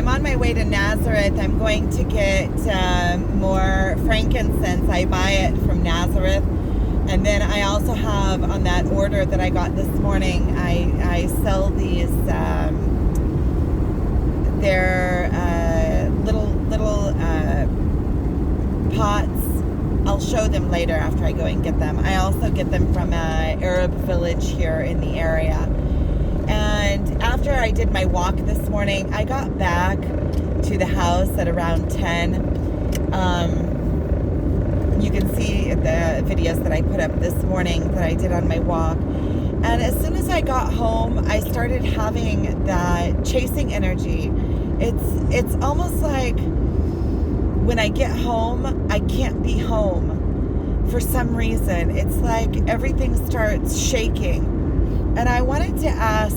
I'm on my way to Nazareth. I'm going to get more frankincense. I buy it from Nazareth. And then I also have on that order that I got this morning, I sell these, they're little pots. I'll show them later after I go and get them. I also get them from an Arab village here in the area. And after I did my walk this morning, I got back to the house at around 10. You can see the videos that I put up this morning that I did on my walk. And as soon as I got home, I started having that chasing energy. It's almost like when I get home, I can't be home for some reason. It's like everything starts shaking. And I wanted to ask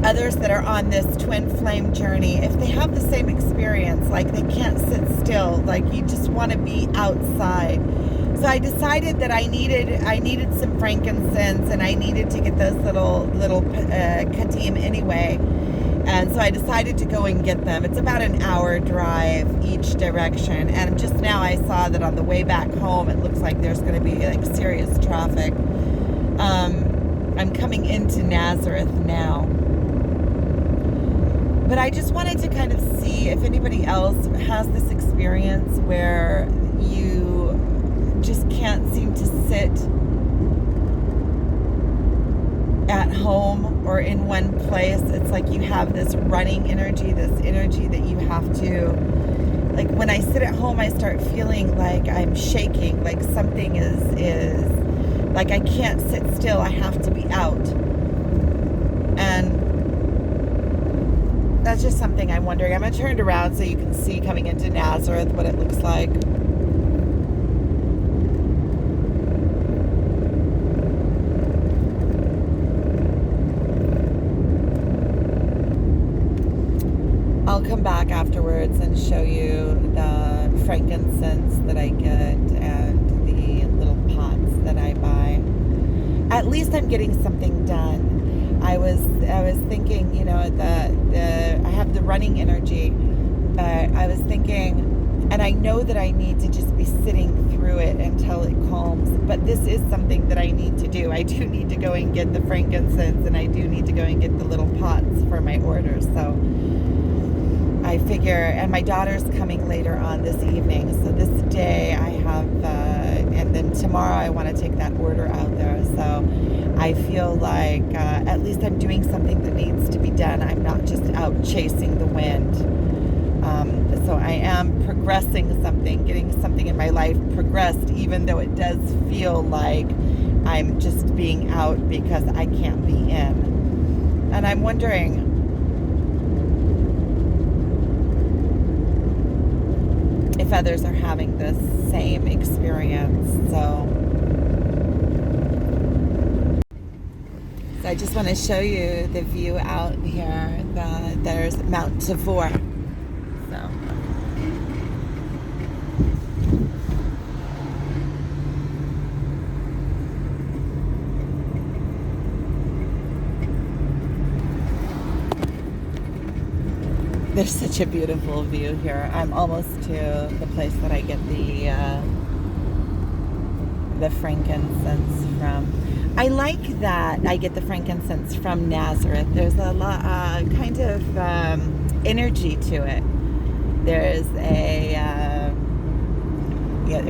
others that are on this twin flame journey if they have the same experience, like they can't sit still, like you just want to be outside. So I decided that I needed some frankincense, and I needed to get those little katim anyway. And so I decided to go and get them. It's about an hour drive each direction. And just now I saw that on the way back home, it looks like there's going to be like serious traffic. I'm coming into Nazareth now. But I just wanted to kind of see if anybody else has this experience where you just can't seem to sit at home or in one place. It's like you have this running energy, this energy that you have to, like when I sit at home, I start feeling like I'm shaking, like something is like I can't sit still, I have to be out. And that's just something I'm wondering. I'm going to turn it around so you can see coming into Nazareth what it looks like. I'll come back afterwards and show you the frankincense that I get and the little pots that I buy. At least I'm getting something done. I was thinking, you know, I have the running energy, but I was thinking, and I know that I need to just be sitting through it until it calms, but this is something that I need to do. I do need to go and get the frankincense, and I do need to go and get the little pots for my order. So I figure, and my daughter's coming later on this evening, so this day I have, and then tomorrow I want to take that order out there. So I feel like at least I'm doing something that needs to be done. I'm not just out chasing the wind. So I am progressing something, getting something in my life progressed, even though it does feel like I'm just being out because I can't be in. And I'm wondering, if others are having this same experience. So I just want to show you the view out here. There's Mount Tavor. So there's such a beautiful view here. I'm almost to the place that I get the frankincense from. I like that I get the frankincense from Nazareth. There's a lot, kind of energy to it. There's a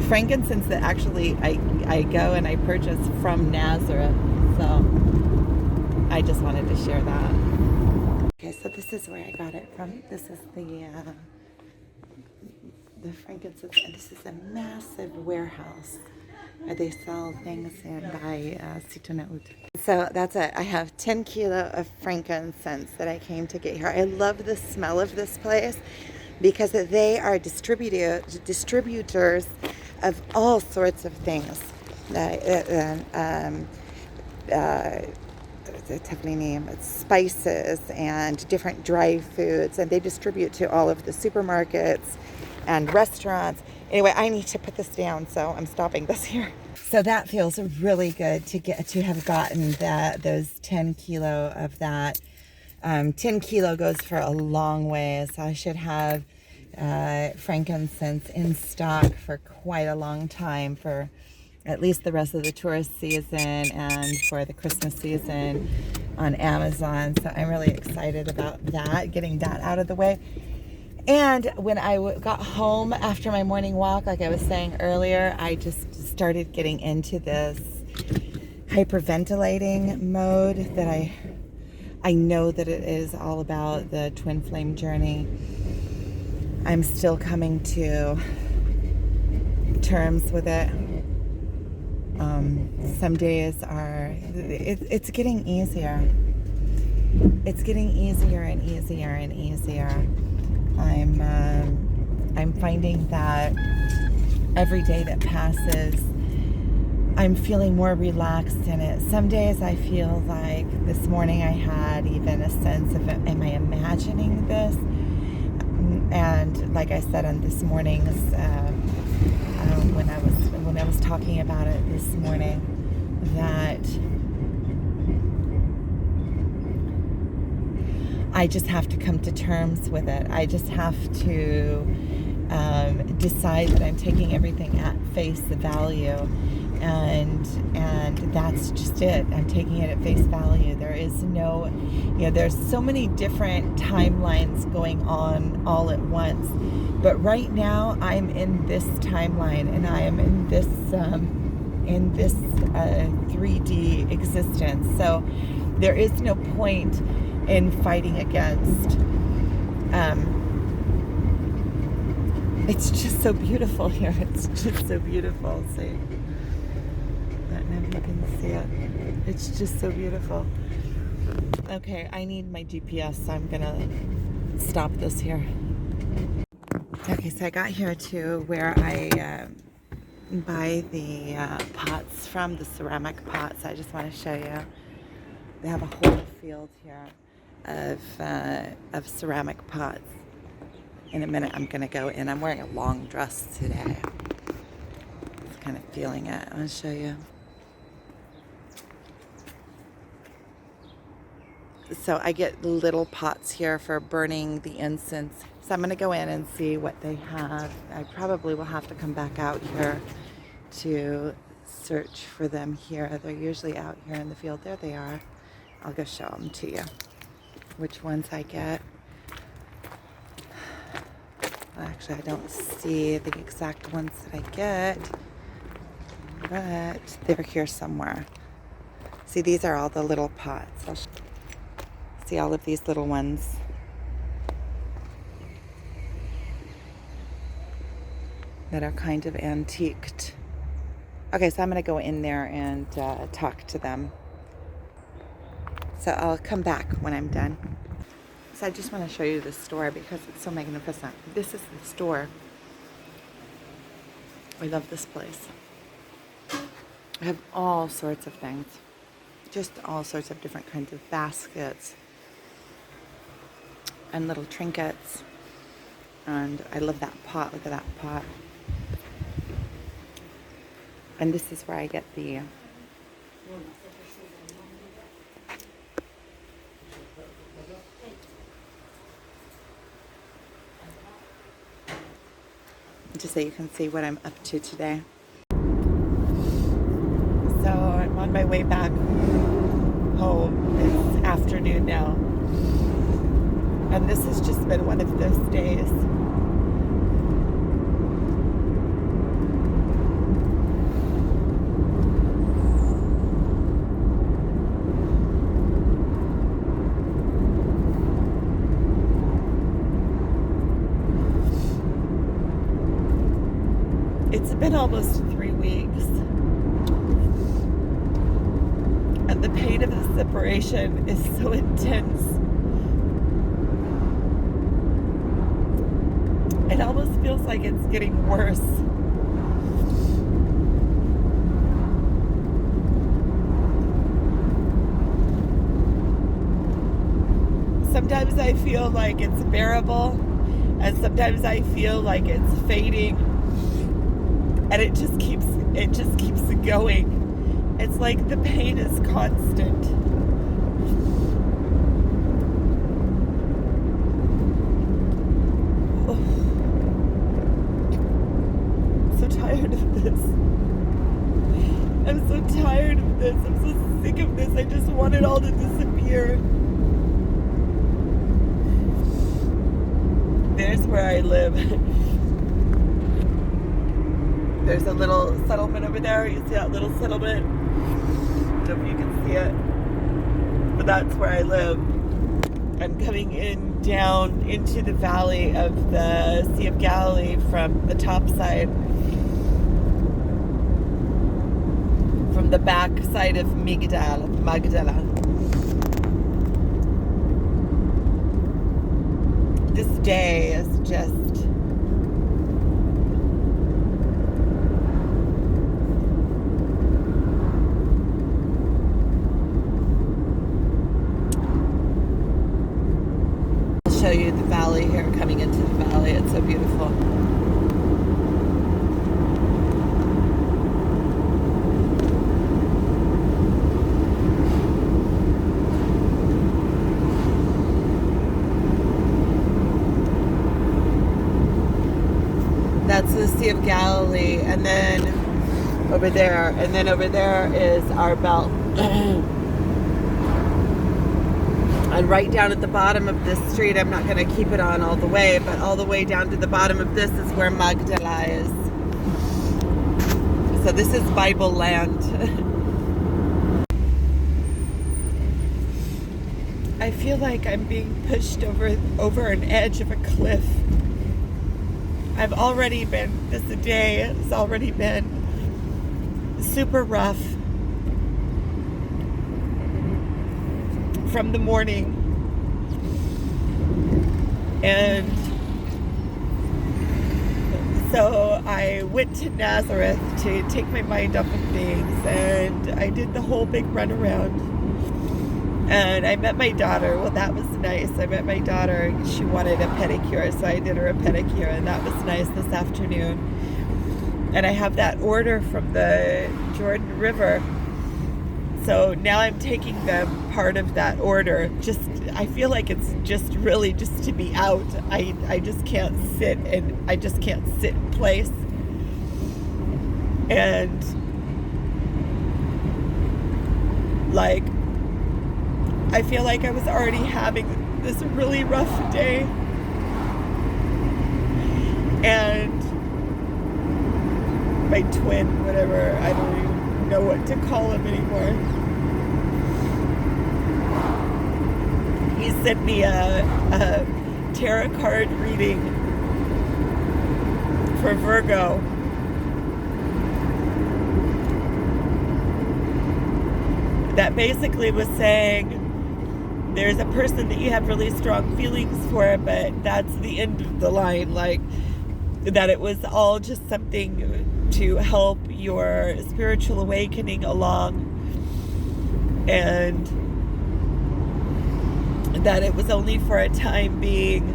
frankincense that actually I go and I purchase from Nazareth. So I just wanted to share that. Okay, so this is where I got it from. This is the frankincense, and this is a massive warehouse where they sell things by Sitonaut. So that's it. I have 10 kilo of frankincense that I came to get here. I love the smell of this place because they are distributors of all sorts of things. Spices and different dry foods, and they distribute to all of the supermarkets and restaurants. Anyway, I need to put this down, so I'm stopping this here. So that feels really good to have gotten those 10 kilo of that. 10 kilo goes for a long ways. I should have frankincense in stock for quite a long time, for at least the rest of the tourist season and for the Christmas season on Amazon. So I'm really excited about that, getting that out of the way. And when I got home after my morning walk, like I was saying earlier, I just started getting into this hyperventilating mode that I know that it is all about the twin flame journey. I'm still coming to terms with it. Some days it's getting easier. It's getting easier and easier and easier. I'm finding that every day that passes, I'm feeling more relaxed in it. Some days I feel like this morning I had even a sense of, am I imagining this? And like I said on this morning's, when I was talking about it this morning, that I just have to come to terms with it. I just have to decide that I'm taking everything at face value, and that's just it. I'm taking it at face value. There is no, there's so many different timelines going on all at once, but right now I'm in this timeline, and I am in this 3D existence. So there is no point in fighting against. It's just so beautiful here. It's just so beautiful. See, I don't know if you can see it. It's just so beautiful. Okay, I need my GPS, so I'm gonna stop this here. Okay, so I got here to where I buy the pots from, the ceramic pots. I just want to show you. They have a whole field here of ceramic pots. In a minute, I'm going to go in. I'm wearing a long dress today. Just kind of feeling it. I'm going to show you. So I get little pots here for burning the incense. So I'm going to go in and see what they have. I probably will have to come back out here to search for them here. They're usually out here in the field. There they are. I'll go show them to you. Which ones I get. Actually, I don't see the exact ones that I get, but they're here somewhere. See, these are all the little pots. See all of these little ones. That are kind of antiqued. Okay, so I'm going to go in there and talk to them. So I'll come back when I'm done. So I just want to show you this store because it's so magnificent. This is the store. I love this place. I have all sorts of things. Just all sorts of different kinds of baskets and little trinkets. And I love that pot. Look at that pot. And this is where I get the just so you can see what I'm up to today. So I'm on my way back home. It's afternoon now. And this has just been one of those days. It's been almost 3 weeks, and the pain of the separation is so intense. It almost feels like it's getting worse. Sometimes I feel like it's bearable, and sometimes I feel like it's fading. And it just keeps going. It's like the pain is constant. this. I'm so sick of this. I just want it all to disappear. There's where I live. There's a little settlement over there. You see that little settlement? I don't know if you can see it. But that's where I live. I'm coming in down into the valley of the Sea of Galilee from the top side. From the back side of Magdala. This day is just I'll show you the valley here, coming into the valley. It's so beautiful. That's the Sea of Galilee, and then over there is our belt. And right down at the bottom of this street, I'm not going to keep it on all the way, but all the way down to the bottom of this is where Magdala is. So this is Bible land. I feel like I'm being pushed over an edge of a cliff. This day has already been super rough from the morning. And so I went to Nazareth to take my mind off of things, and I did the whole big runaround. And I met my daughter. Well, that was nice. I met my daughter. She wanted a pedicure, so I did her a pedicure, and that was nice this afternoon. And I have that order from the Jordan River. So now I'm taking them part of that order. I feel like it's just really just to be out. I just can't sit, and I just can't sit in place. And like, I feel like I was already having this really rough day. And my twin, whatever, I don't even know what to call him anymore. He sent me a tarot card reading for Virgo. That basically was saying, there's a person that you have really strong feelings for, but that's the end of the line. Like, that it was all just something to help your spiritual awakening along, and that it was only for a time being.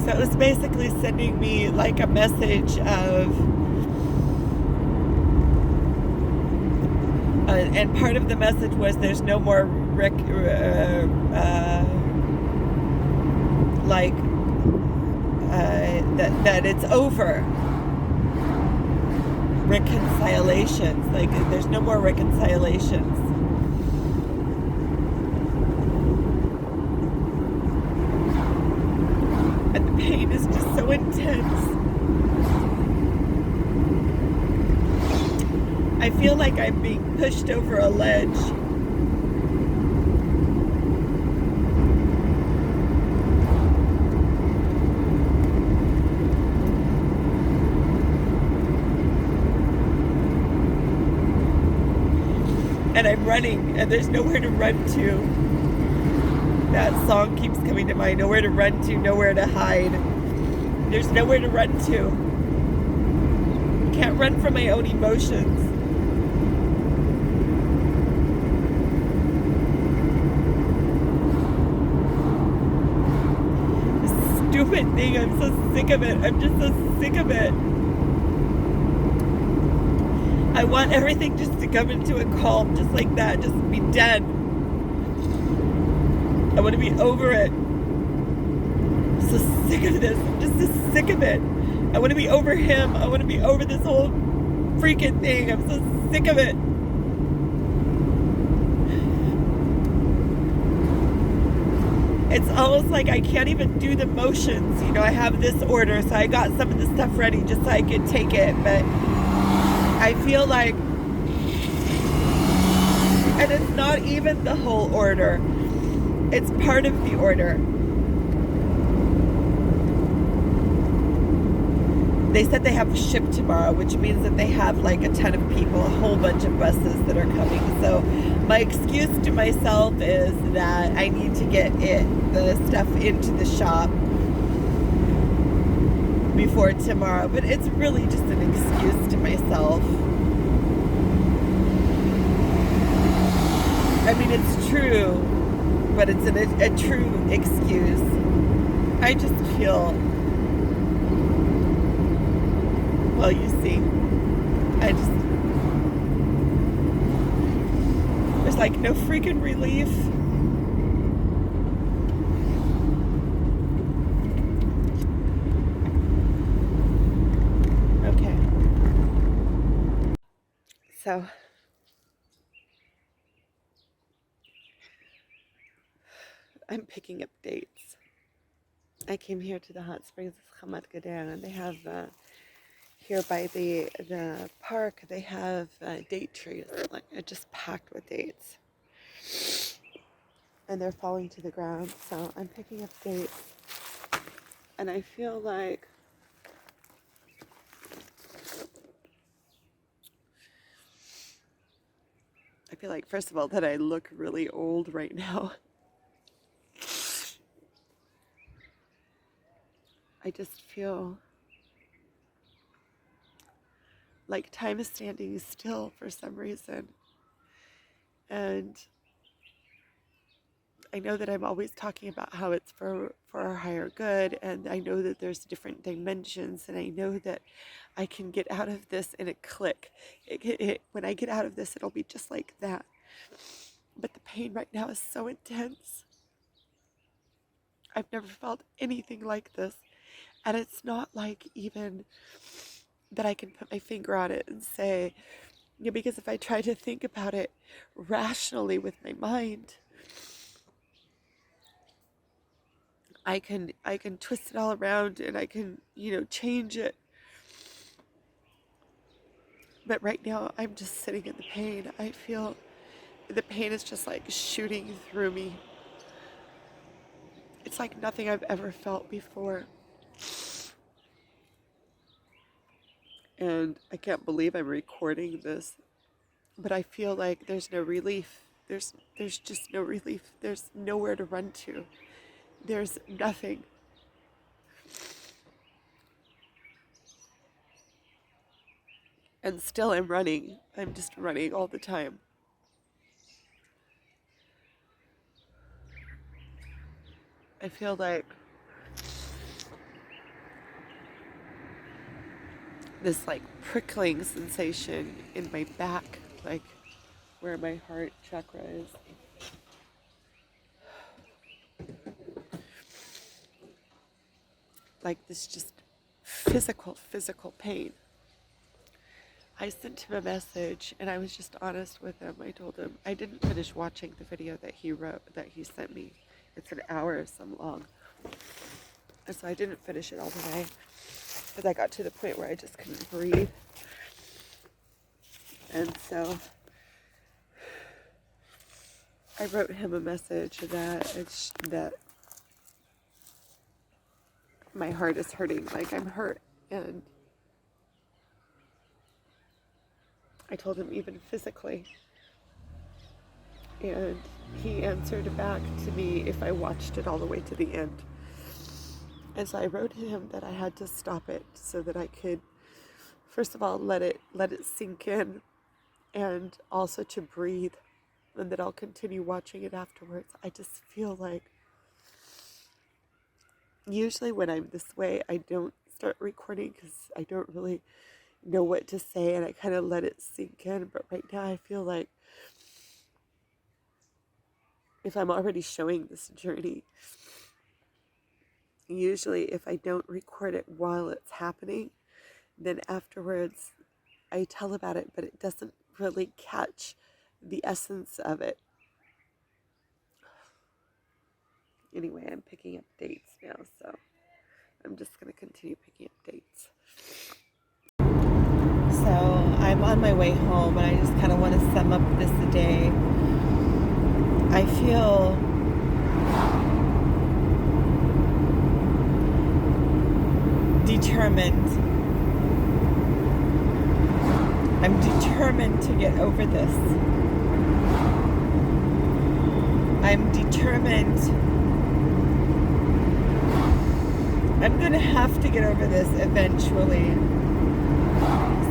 So it was basically sending me like a message of, and part of the message was there's no more that it's over. Reconciliations, like there's no more reconciliations. And the pain is just so intense. I feel like I'm being pushed over a ledge. And I'm running, and there's nowhere to run to. That song keeps coming to mind. Nowhere to run to, nowhere to hide. There's nowhere to run to. Can't run from my own emotions. This stupid thing, I'm so sick of it. I'm just so sick of it. I want everything just to come into a calm, just like that, just be done. I want to be over it. I'm so sick of this. I'm just so sick of it. I want to be over him. I want to be over this whole freaking thing. I'm so sick of it. It's almost like I can't even do the motions. You know, I have this order, so I got some of the stuff ready just so I could take it. But I feel like, and it's not even the whole order. It's part of the order. They said they have a ship tomorrow, which means that they have like a ton of people, a whole bunch of buses that are coming. So my excuse to myself is that I need to get the stuff into the shop before tomorrow. But it's really just an excuse to myself. I mean, it's true, but it's a true excuse. I just feel... Well, you see, there's like no freaking relief. Okay. So, I'm picking up dates. I came here to the hot springs of Hamad Gader, and they have... here by the park, they have date trees, like just packed with dates, and they're falling to the ground. So I'm picking up dates, and I feel like first of all that I look really old right now. I just feel like time is standing still for some reason. And I know that I'm always talking about how it's for our higher good, and I know that there's different dimensions, and I know that I can get out of this in a click. When I get out of this, it'll be just like that. But the pain right now is so intense. I've never felt anything like this. And it's not like even that I can put my finger on it and say, because if I try to think about it rationally with my mind, I can twist it all around and I can, change it. But right now I'm just sitting in the pain. I feel the pain is just like shooting through me. It's like nothing I've ever felt before. And I can't believe I'm recording this, but I feel like there's no relief. There's just no relief. There's nowhere to run to. There's nothing. And still I'm running. I'm just running all the time. I feel like this like prickling sensation in my back, like where my heart chakra is. Like this just physical pain. I sent him a message and I was just honest with him. I told him I didn't finish watching the video that he sent me. It's an hour or some long. And so I didn't finish it all the way because I got to the point where I just couldn't breathe. And so I wrote him a message that my heart is hurting, like I'm hurt. And I told him even physically. And he answered back to me if I watched it all the way to the end. And so I wrote to him that I had to stop it so that I could, first of all, let it sink in, and also to breathe, and that I'll continue watching it afterwards. I just feel like usually when I'm this way, I don't start recording because I don't really know what to say, and I kind of let it sink in. But right now I feel like if I'm already showing this journey, usually if I don't record it while it's happening, then afterwards I tell about it, but it doesn't really catch the essence of it. Anyway, I'm picking up dates now, so I'm just going to continue picking up dates. So I'm on my way home, and I just kind of want to sum up this day. I feel determined. I'm determined to get over this. I'm determined. I'm going to have to get over this eventually.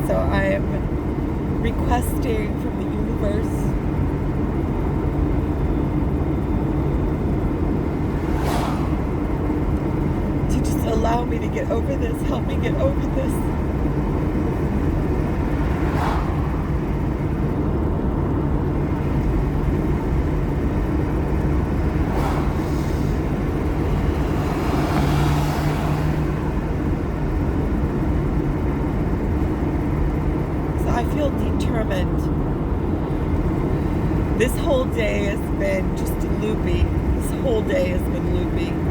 So I'm requesting from the universe to just allow me to get over this. Help me get over this. I feel determined. This whole day has been just loopy. This whole day has been loopy.